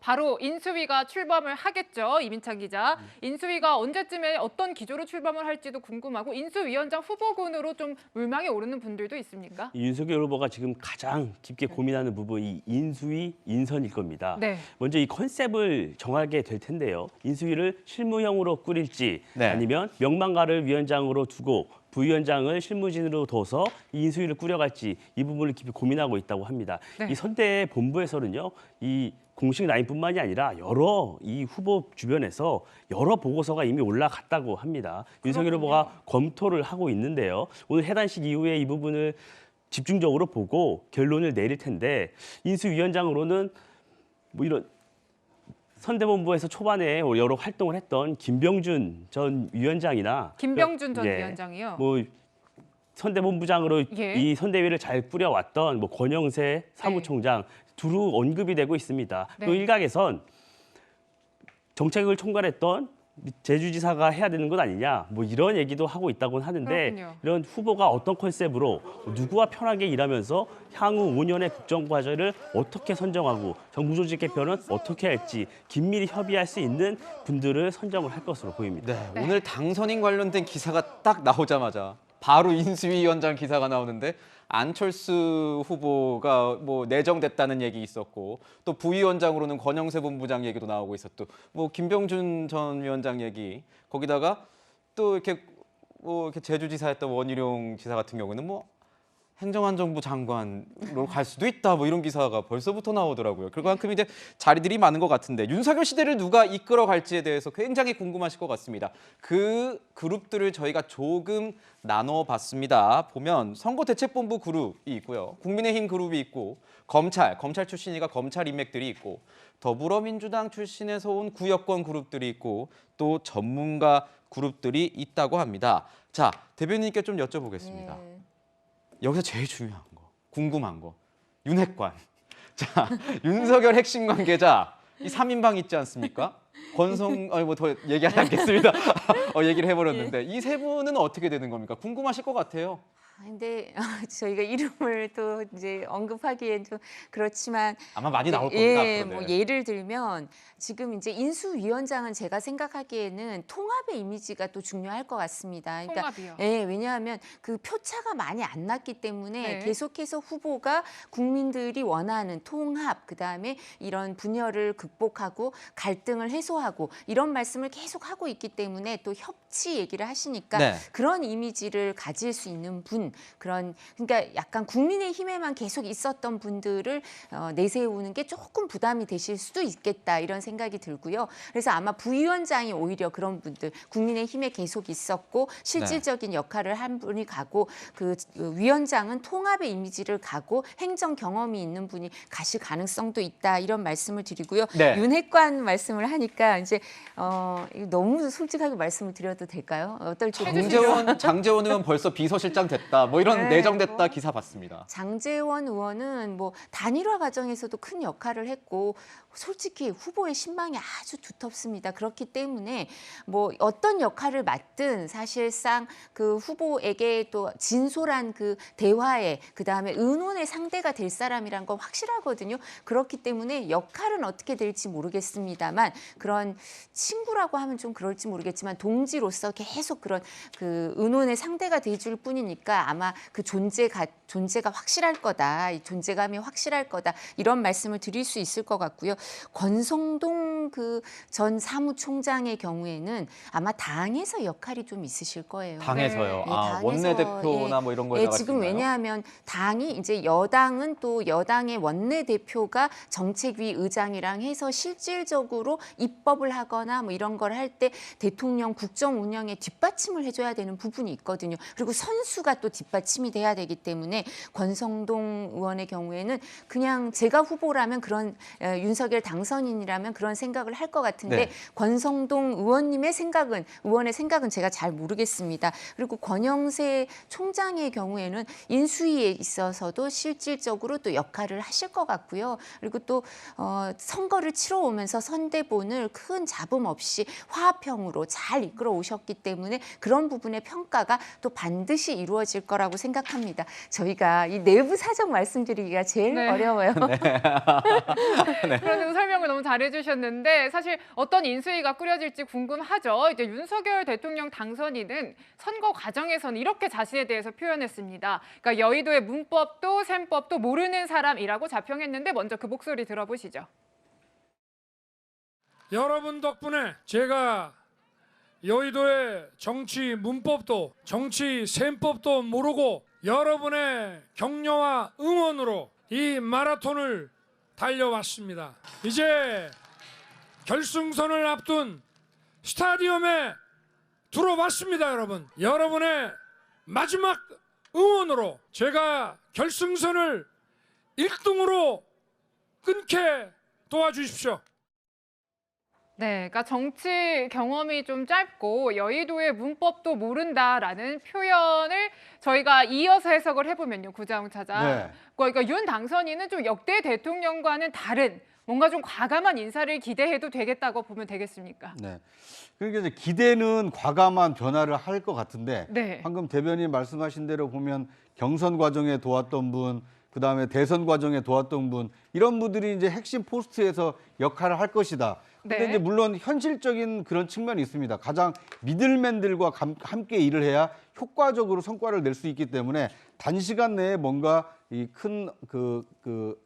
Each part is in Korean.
바로 인수위가 출범을 하겠죠. 이민찬 기자. 인수위가 언제쯤에 어떤 기조로 출범을 할지도 궁금하고 인수위원장 후보군으로 좀 물망에 오르는 분들도 있습니까? 윤석열 후보가 지금 가장 깊게 고민하는 부분이 인수위 인선일 겁니다. 네. 먼저 이 컨셉을 정하게 될 텐데요. 인수위를 실무형으로 꾸릴지 네. 아니면 명망가를 위원장으로 두고 부위원장을 실무진으로 둬서 이 인수위를 꾸려갈지 이 부분을 깊이 고민하고 있다고 합니다. 네. 이 선대 본부에서는요. 이 공식 라인뿐만이 아니라 여러 이 후보 주변에서 여러 보고서가 이미 올라갔다고 합니다. 윤석열 후보가 검토를 하고 있는데요. 오늘 해단식 이후에 이 부분을 집중적으로 보고 결론을 내릴 텐데 인수위원장으로는 뭐 이런 선대본부에서 초반에 여러 활동을 했던 김병준 전 위원장이나 김병준 전 예, 위원장이요. 뭐 선대본부장으로 예. 이 선대위를 잘 꾸려왔던 뭐 권영세 사무총장 두루 언급이 되고 있습니다. 네. 또 일각에선 정책을 총괄했던 제주지사가 해야 되는 것 아니냐 뭐 이런 얘기도 하고 있다고는 하는데 그렇군요. 이런 후보가 어떤 컨셉으로 누구와 편하게 일하면서 향후 5년의 국정 과제를 어떻게 선정하고 정부 조직 개편은 어떻게 할지 긴밀히 협의할 수 있는 분들을 선정을 할 것으로 보입니다. 네, 오늘 당선인 관련된 기사가 딱 나오자마자 바로 인수위원장 기사가 나오는데 안철수 후보가 뭐 내정됐다는 얘기 있었고 또 부위원장으로는 권영세 본부장 얘기도 나오고 있었고 뭐 김병준 전 위원장 얘기 거기다가 또 이렇게 뭐 이렇게 제주지사였던 원희룡 지사 같은 경우는 뭐 행정안전부 장관으로 갈 수도 있다 뭐 이런 기사가 벌써부터 나오더라고요. 그만큼 이제 자리들이 많은 것 같은데 윤석열 시대를 누가 이끌어갈지에 대해서 굉장히 궁금하실 것 같습니다. 그 그룹들을 저희가 조금 나눠봤습니다. 보면 선거대책본부 그룹이 있고요. 국민의힘 그룹이 있고 검찰 출신이가 검찰 인맥들이 있고 더불어민주당 출신에서 온 구여권 그룹들이 있고 또 전문가 그룹들이 있다고 합니다. 자, 대변인께 좀 여쭤보겠습니다. 여기서 제일 중요한 거, 궁금한 거, 윤핵관. 자, 윤석열 핵심 관계자 이 3인방 있지 않습니까? 뭐 더 얘기하지 않겠습니다. 얘기를 해버렸는데 이 세 분은 어떻게 되는 겁니까? 궁금하실 것 같아요. 근데 저희가 이름을 또 이제 언급하기엔 좀 그렇지만 아마 많이 나올 겁니다. 예, 앞으로. 뭐 네. 예를 들면 지금 이제 인수위원장은 제가 생각하기에는 통합의 이미지가 또 중요할 것 같습니다. 그러니까 통합이요. 예, 왜냐하면 그 표차가 많이 안 났기 네. 때문에 계속해서 후보가 국민들이 원하는 통합, 그다음에 이런 분열을 극복하고 갈등을 해소하고 이런 말씀을 계속 하고 있기 때문에 또 협치 얘기를 하시니까 네. 그런 이미지를 가질 수 있는 분, 그런 그러니까 약간 국민의힘에만 계속 있었던 분들을 내세우는 게 조금 부담이 되실 수도 있겠다 이런 생각이 들고요. 그래서 아마 부위원장이 오히려 그런 분들 국민의힘에 계속 있었고 실질적인 역할을 한 분이 가고 그 위원장은 통합의 이미지를 가고 행정 경험이 있는 분이 가실 가능성도 있다 이런 말씀을 드리고요. 네. 윤핵관 말씀을 하니까 이제 이거 너무 솔직하게 말씀을 드려도 될까요? 어떨지 장제원 의원 벌써 비서실장 됐다. 뭐 이런 네, 내정됐다 기사 봤습니다. 장제원 의원은 뭐 단일화 과정에서도 큰 역할을 했고 솔직히 후보의 신망이 아주 두텁습니다. 그렇기 때문에 뭐 어떤 역할을 맡든 사실상 그 후보에게 또 진솔한 그 대화에 그다음에 의논의 상대가 될 사람이란 건 확실하거든요. 그렇기 때문에 역할은 어떻게 될지 모르겠습니다만 그런 친구라고 하면 좀 그럴지 모르겠지만 동지로서 계속 그런 그 의논의 상대가 돼줄 뿐이니까 아마 그 존재가 확실할 거다. 이 존재감이 확실할 거다. 이런 말씀을 드릴 수 있을 것 같고요. 권성동 그 전 사무총장의 경우에는 아마 당에서 역할이 좀 있으실 거예요. 당에서요. 예, 아, 당에서, 원내대표나 뭐 이런 거에 예, 나갈 수 지금 있나요? 왜냐하면 당이 이제 여당은 또 여당의 원내대표가 정책위 의장이랑 해서 실질적으로 입법을 하거나 뭐 이런 걸 할 때 대통령 국정 운영에 뒷받침을 해줘야 되는 부분이 있거든요. 그리고 선수가 또 뒷받침이 돼야 되기 때문에 권성동 의원의 경우에는 그냥 제가 후보라면 그런 윤석열 당선인이라면 그런 생각을 할 것 같은데 네. 권성동 의원의 생각은 제가 잘 모르겠습니다. 그리고 권영세 총장의 경우에는 인수위에 있어서도 실질적으로 또 역할을 하실 것 같고요. 그리고 또 선거를 치러 오면서 선대본을 큰 잡음 없이 화합형으로 잘 이끌어 오셨기 때문에 그런 부분의 평가가 또 반드시 이루어질 거라고 생각합니다. 저희가 이 내부 사정 말씀드리기가 제일 네. 어려워요. 그런데도 설명을 너무 잘해주셨는데 사실 어떤 인수위가 꾸려질지 궁금하죠. 이제 윤석열 대통령 당선인은 선거 과정에서는 이렇게 자신에 대해서 표현했습니다. 그러니까 여의도의 문법도 셈법도 모르는 사람이라고 자평했는데 먼저 그 목소리 들어보시죠. 여러분 덕분에 제가 여의도의 정치 문법도 정치 셈법도 모르고 여러분의 격려와 응원으로 이 마라톤을 달려왔습니다. 이제 결승선을 앞둔 스타디움에 들어왔습니다, 여러분. 여러분의 마지막 응원으로 제가 결승선을 1등으로 끊게 도와주십시오. 네, 그러니까 정치 경험이 좀 짧고 여의도의 문법도 모른다라는 표현을 저희가 이어서 해석을 해보면요, 구자웅 차장. 네. 그러니까 윤 당선인은 좀 역대 대통령과는 다른 뭔가 좀 과감한 인사를 기대해도 되겠다고 보면 되겠습니까? 네. 그러니까 이제 기대는 과감한 변화를 할 것 같은데 네. 방금 대변인 말씀하신 대로 보면 경선 과정에 도왔던 분, 그다음에 대선 과정에 도왔던 분 이런 분들이 이제 핵심 포스트에서 역할을 할 것이다. 근데 네. 이제 물론 현실적인 그런 측면이 있습니다. 가장 미들맨들과 함께 일을 해야 효과적으로 성과를 낼 수 있기 때문에 단시간 내에 뭔가 이 큰 그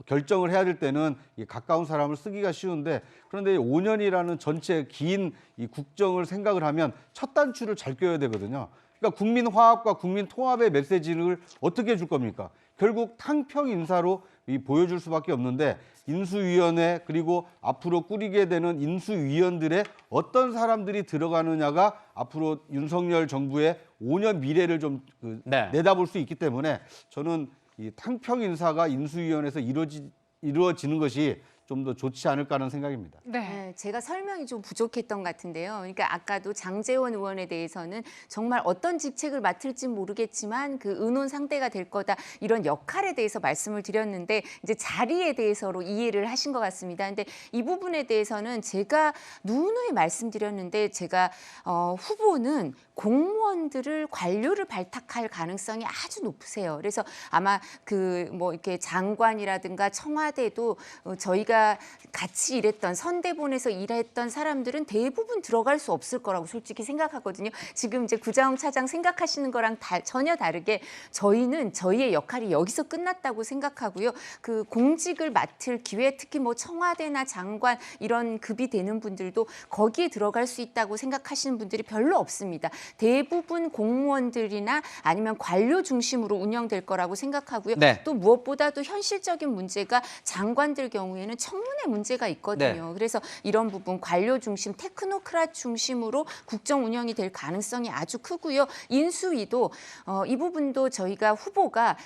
결정을 해야 될 때는 이 가까운 사람을 쓰기가 쉬운데 그런데 5년이라는 전체 긴 이 국정을 생각을 하면 첫 단추를 잘 껴야 되거든요. 그러니까 국민 화합과 국민 통합의 메시지를 어떻게 줄 겁니까? 결국 탕평 인사로 보여줄 수밖에 없는데 인수위원회 그리고 앞으로 꾸리게 되는 인수위원들의 어떤 사람들이 들어가느냐가 앞으로 윤석열 정부의 5년 미래를 좀 네. 내다볼 수 있기 때문에 저는 이 탕평 인사가 인수위원회에서 이루어지는 것이 좀 더 좋지 않을까 하는 생각입니다. 네. 네, 제가 설명이 좀 부족했던 것 같은데요. 그러니까 아까도 장제원 의원에 대해서는 정말 어떤 직책을 맡을지 모르겠지만 그 의논 상대가 될 거다 이런 역할에 대해서 말씀을 드렸는데 이제 자리에 대해서로 이해를 하신 것 같습니다. 근데 이 부분에 대해서는 제가 누누이 말씀드렸는데 제가 후보는 공무원들을 관료를 발탁할 가능성이 아주 높으세요. 그래서 아마 그 뭐 이렇게 장관이라든가 청와대도 저희가 같이 일했던 선대본에서 일했던 사람들은 대부분 들어갈 수 없을 거라고 솔직히 생각하거든요. 지금 이제 구자웅 차장 생각하시는 거랑 전혀 다르게 저희는 저희의 역할이 여기서 끝났다고 생각하고요. 그 공직을 맡을 기회, 특히 뭐 청와대나 장관 이런 급이 되는 분들도 거기에 들어갈 수 있다고 생각하시는 분들이 별로 없습니다. 대부분 공무원들이나 아니면 관료 중심으로 운영될 거라고 생각하고요. 네. 또 무엇보다도 현실적인 문제가 장관들 경우에는 청문회 문제가 있거든요. 그래서 이런 부분 관료 중심, 테크노크랏 중심으로 국정 운영이 될 가능성이 아주 크고요. 인수위도 이 부분도 저희가 후보가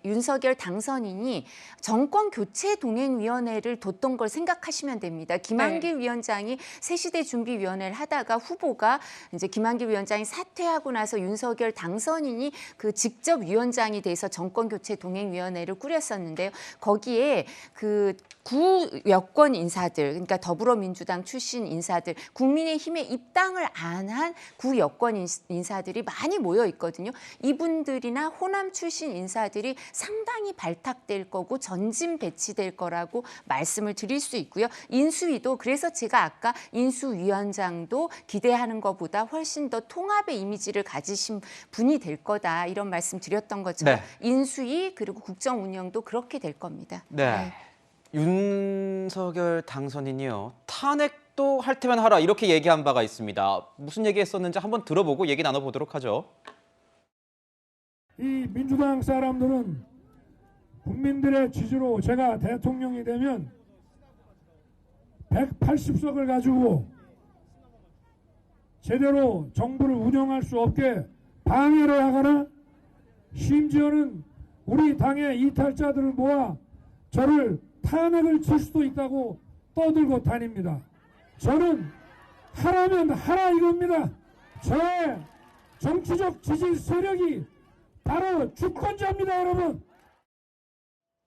윤석열 당선인이 정권 교체 동행위원회를 뒀던 걸 생각하시면 됩니다. 김한길 위원장이 새시대 준비위원회를 하다가 후보가 이제 김한길 위원장이 사퇴하고 나서 윤석열 당선인이 그 직접 위원장이 돼서 정권 교체 동행위원회를 꾸렸었는데요. 거기에 그 구 여권 인사들, 그러니까 더불어민주당 출신 인사들, 국민의힘에 입당을 안 한 구 여권 인사들이 많이 모여 있거든요. 이분들이나 호남 출신 인사들이 상당히 발탁될 거고 전진 배치될 거라고 말씀을 드릴 수 있고요. 인수위도 그래서 제가 아까 인수위원장도 기대하는 것보다 훨씬 더 통합의 이미지를 가지신 분이 될 거다 이런 말씀 드렸던 것처럼 네. 인수위 그리고 국정 운영도 그렇게 될 겁니다. 네. 윤석열 당선인이요. 탄핵도 할 테면 하라 이렇게 얘기한 바가 있습니다. 무슨 얘기했었는지 한번 들어보고 얘기 나눠보도록 하죠. 이 민주당 사람들은 국민들의 지지로 제가 대통령이 되면 180석을 가지고 제대로 정부를 운영할 수 없게 방해를 하거나 심지어는 우리 당의 이탈자들을 모아 저를 탄핵을 칠 수도 있다고 떠들고 다닙니다. 저는 하라면 하라 이겁니다. 저의 정치적 지지 세력이 바로 주권자입니다, 여러분.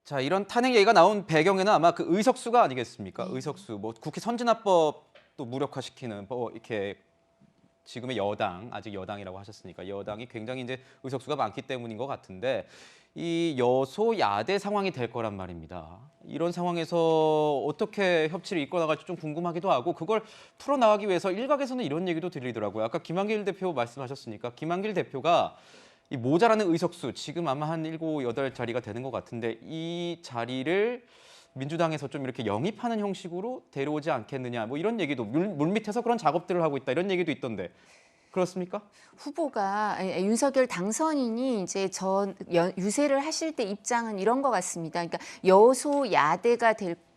자, 이런 탄핵 얘기가 나온 배경에는 아마 그 의석수가 아니겠습니까? 의석수, 뭐 국회 선진화법도 무력화시키는 뭐 이렇게 지금의 여당, 아직 여당이라고 하셨으니까 여당이 굉장히 이제 의석수가 많기 때문인 것 같은데 이 여소야대 상황이 될 거란 말입니다. 이런 상황에서 어떻게 협치를 이끌어나갈지 좀 궁금하기도 하고 그걸 풀어나가기 위해서 일각에서는 이런 얘기도 들리더라고요. 아까 김한길 대표 말씀하셨으니까 김한길 대표가 이 모자라는 의석수 지금 아마 한 7, 8자리가 되는 것 같은데 이 자리를 민주당에서 좀 이렇게 영입하는 형식으로 데려오지 않겠느냐 뭐 이런 얘기도 물밑에서 그런 작업들을 하고 있다 이런 얘기도 있던데 그렇습니까? 후보가 윤석열 당선인이 이제 유세를 하실 때 입장은 이런 것 같습니다. 그러니까 여소야대가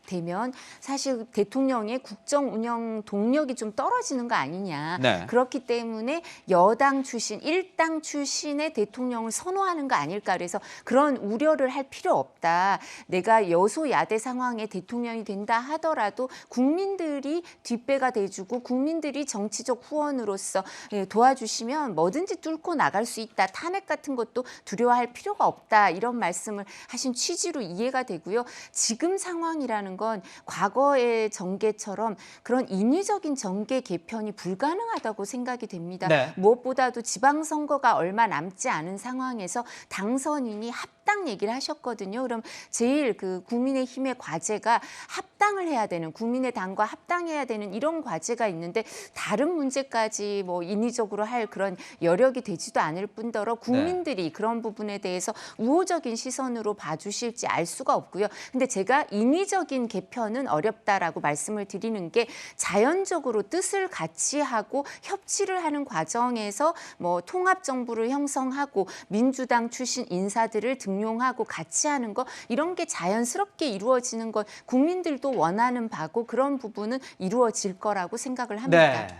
되면 사실 대통령의 국정 운영 동력이 좀 떨어지는 거 아니냐. 네. 그렇기 때문에 여당 출신, 일당 출신의 대통령을 선호하는 거 아닐까. 그래서 그런 우려를 할 필요 없다. 내가 여소야대 상황에 대통령이 된다 하더라도 국민들이 뒷배가 돼주고 국민들이 정치적 후원으로서 도와주시면 뭐든지 뚫고 나갈 수 있다. 탄핵 같은 것도 두려워할 필요가 없다. 이런 말씀을 하신 취지로 이해가 되고요. 지금 상황이라는 건 과거의 정계처럼 그런 인위적인 정계 개편이 불가능하다고 생각이 됩니다. 네. 무엇보다도 지방선거가 얼마 남지 않은 상황에서 당선인이 합당 얘기를 하셨거든요. 그럼 제일 그 국민의힘의 과제가 합당을 해야 되는, 국민의당과 합당해야 되는 이런 과제가 있는데 다른 문제까지 뭐 인위적으로 할 그런 여력이 되지도 않을 뿐더러 국민들이 그런 부분에 대해서 우호적인 시선으로 봐주실지 알 수가 없고요. 근데 제가 인위적인 개편은 어렵다라고 말씀을 드리는 게 자연적으로 뜻을 같이 하고 협치를 하는 과정에서 뭐 통합 정부를 형성하고 민주당 출신 인사들을 등용하고 같이 하는 거 이런 게 자연스럽게 이루어지는 건 국민들도 원하는 바고 그런 부분은 이루어질 거라고 생각을 합니다. 네.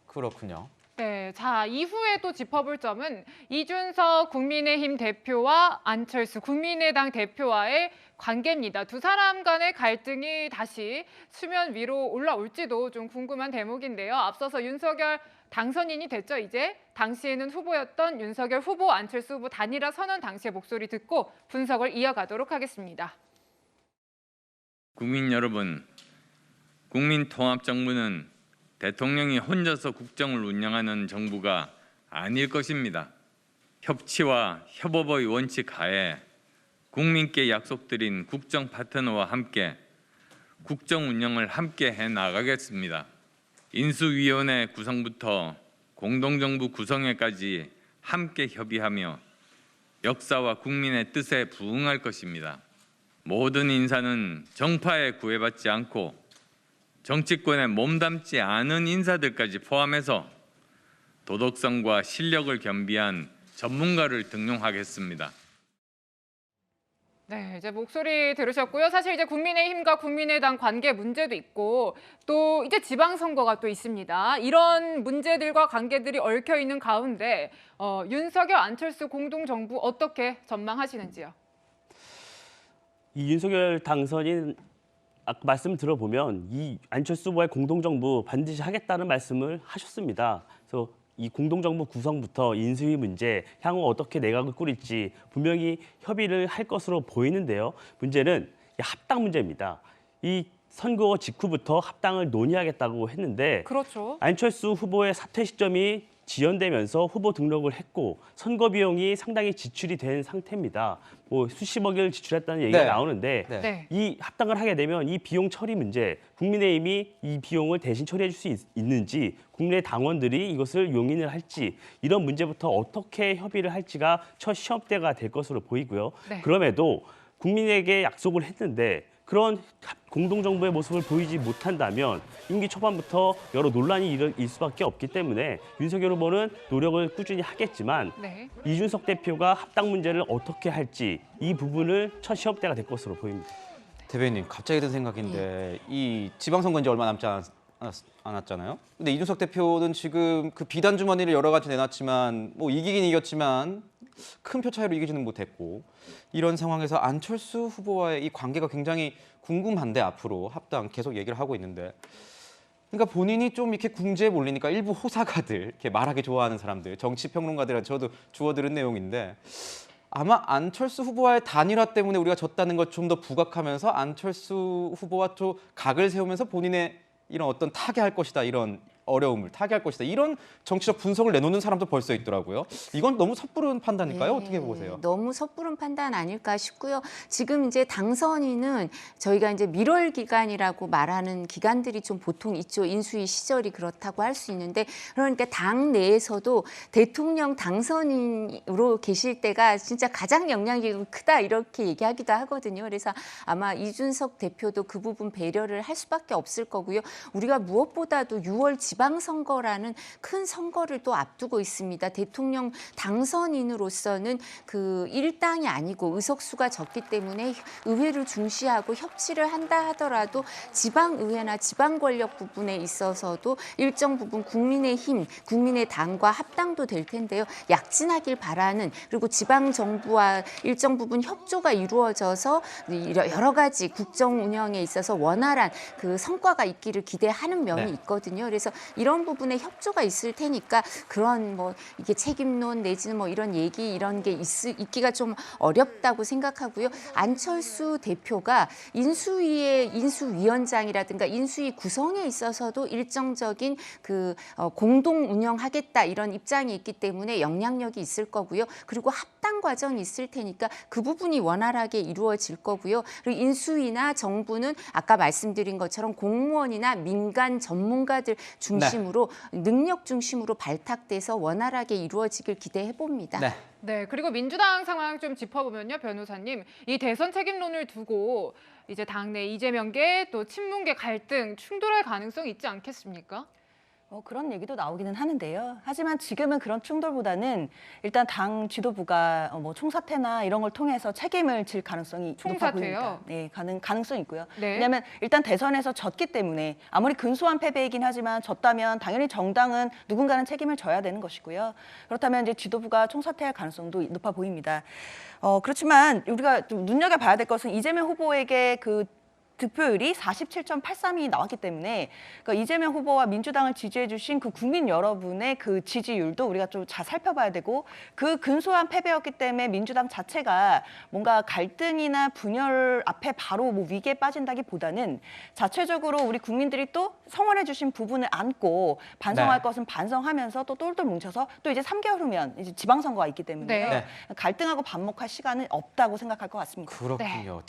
그렇군요. 네, 자 이후에 또 짚어볼 점은 이준석 국민의힘 대표와 안철수 국민의당 대표와의 관계입니다. 두 사람 간의 갈등이 다시 수면 위로 올라올지도 좀 궁금한 대목인데요. 앞서서 윤석열 당선인이 됐죠. 이제 당시에는 후보였던 윤석열 후보, 안철수 후보 단일화 선언 당시의 목소리 듣고 분석을 이어가도록 하겠습니다. 국민 여러분, 국민통합정부는 대통령이 혼자서 국정을 운영하는 정부가 아닐 것입니다. 협치와 협업의 원칙 하에 국민께 약속드린 국정 파트너와 함께 국정 운영을 함께 해 나가겠습니다. 인수위원회 구성부터 공동정부 구성에까지 함께 협의하며 역사와 국민의 뜻에 부응할 것입니다. 모든 인사는 정파에 구애받지 않고 정치권에 몸담지 않은 인사들까지 포함해서 도덕성과 실력을 겸비한 전문가를 등용하겠습니다. 네, 이제 목소리 들으셨고요. 사실 이제 국민의힘과 국민의당 관계 문제도 있고 또 이제 지방선거가 또 있습니다. 이런 문제들과 관계들이 얽혀 있는 가운데 윤석열, 안철수 공동정부 어떻게 전망하시는지요? 이 윤석열 당선인 아까 말씀 들어보면 이 안철수 후보의 공동정부 반드시 하겠다는 말씀을 하셨습니다. 그래서 이 공동정부 구성부터 인수위 문제, 향후 어떻게 내각을 꾸릴지 분명히 협의를 할 것으로 보이는데요. 문제는 합당 문제입니다. 이 선거 직후부터 합당을 논의하겠다고 했는데 그렇죠. 안철수 후보의 사퇴 시점이 지연되면서 후보 등록을 했고 선거 비용이 상당히 지출이 된 상태입니다. 뭐 수십억을 지출했다는 얘기가 나오는데 네. 이 합당을 하게 되면 이 비용 처리 문제, 국민의힘이 이 비용을 대신 처리해 줄 수 있는지, 국내 당원들이 이것을 용인을 할지 이런 문제부터 어떻게 협의를 할지가 첫 시험대가 될 것으로 보이고요. 네. 그럼에도 국민에게 약속을 했는데 그런 공동정부의 모습을 보이지 못한다면 임기 초반부터 여러 논란이 일 수밖에 없기 때문에 윤석열 후보는 노력을 꾸준히 하겠지만 네. 이준석 대표가 합당 문제를 어떻게 할지 이 부분을 첫 시험대가 될 것으로 보입니다. 대변인 갑자기 든 생각인데 이 지방선거 이제 얼마 남지 않았잖아요. 근데 이준석 대표는 지금 그 비단 주머니를 여러 가지 내놨지만 뭐 이기긴 이겼지만 큰 표 차이로 이기지는 못했고 이런 상황에서 안철수 후보와의 이 관계가 굉장히 궁금한데 앞으로 합당 계속 얘기를 하고 있는데 그러니까 본인이 좀 이렇게 궁지에 몰리니까 일부 호사가들 이렇게 말하기 좋아하는 사람들 정치평론가들한테 저도 주워들은 내용인데 아마 안철수 후보와의 단일화 때문에 우리가 졌다는 것 좀 더 부각하면서 안철수 후보와 또 각을 세우면서 본인의 이런 어떤 타개할 것이다 이런 어려움을 타개할 것이다. 이런 정치적 분석을 내놓는 사람도 벌써 있더라고요. 이건 너무 섣부른 판단일까요? 네, 어떻게 보세요? 너무 섣부른 판단 아닐까 싶고요. 지금 이제 당선인은 저희가 이제 밀월 기간이라고 말하는 기간들이 좀 보통 있죠. 인수위 시절이 그렇다고 할 수 있는데, 그러니까 당 내에서도 대통령 당선인으로 계실 때가 진짜 가장 영향력이 크다 이렇게 얘기하기도 하거든요. 그래서 아마 이준석 대표도 그 부분 배려를 할 수밖에 없을 거고요. 우리가 무엇보다도 6월 지방선거라는 큰 선거를 또 앞두고 있습니다. 대통령 당선인으로서는 그 일당이 아니고 의석수가 적기 때문에 의회를 중시하고 협치를 한다 하더라도 지방의회나 지방권력 부분에 있어서도 일정 부분 국민의힘, 국민의당과 합당도 될 텐데요. 약진하길 바라는, 그리고 지방정부와 일정 부분 협조가 이루어져서 여러 가지 국정 운영에 있어서 원활한 그 성과가 있기를 기대하는 면이 네. 있거든요. 그래서 이런 부분에 협조가 있을 테니까 그런 뭐 이게 책임론 내지는 뭐 이런 얘기 이런 게 있기가 좀 어렵다고 생각하고요. 안철수 대표가 인수위의 인수위원장이라든가 인수위 구성에 있어서도 일정적인 그 공동 운영하겠다 이런 입장이 있기 때문에 영향력이 있을 거고요. 그리고 합당 과정이 있을 테니까 그 부분이 원활하게 이루어질 거고요. 그리고 인수위나 정부는 아까 말씀드린 것처럼 공무원이나 민간 전문가들 중심으로 능력 중심으로 발탁돼서 원활하게 이루어지길 기대해 봅니다. 네. 네, 그리고 민주당 상황 좀 짚어보면요, 변호사님. 이 대선 책임론을 두고 이제 당내 이재명계 또 친문계 갈등 충돌할 가능성이 있지 않겠습니까? 그런 얘기도 나오기는 하는데요. 하지만 지금은 그런 충돌보다는 일단 당 지도부가 뭐 총사퇴나 이런 걸 통해서 책임을 질 가능성이 높아 총사퇴요? 보입니다. 네, 가능성이 있고요. 네. 왜냐하면 일단 대선에서 졌기 때문에 아무리 근소한 패배이긴 하지만 졌다면 당연히 정당은 누군가는 책임을 져야 되는 것이고요. 그렇다면 이제 지도부가 총사퇴할 가능성도 높아 보입니다. 그렇지만 우리가 좀 눈여겨봐야 될 것은 이재명 후보에게 그 득표율이 47.83이 나왔기 때문에 그러니까 이재명 후보와 민주당을 지지해 주신 그 국민 여러분의 그 지지율도 우리가 좀 잘 살펴봐야 되고, 그 근소한 패배였기 때문에 민주당 자체가 뭔가 갈등이나 분열 앞에 바로 뭐 위기에 빠진다기보다는 자체적으로 우리 국민들이 또 성원해 주신 부분을 안고 반성할 네. 것은 반성하면서 또 똘똘 뭉쳐서 또 이제 3개월 후면 이제 지방선거가 있기 때문에 네. 갈등하고 반목할 시간은 없다고 생각할 것 같습니다. 그렇군요.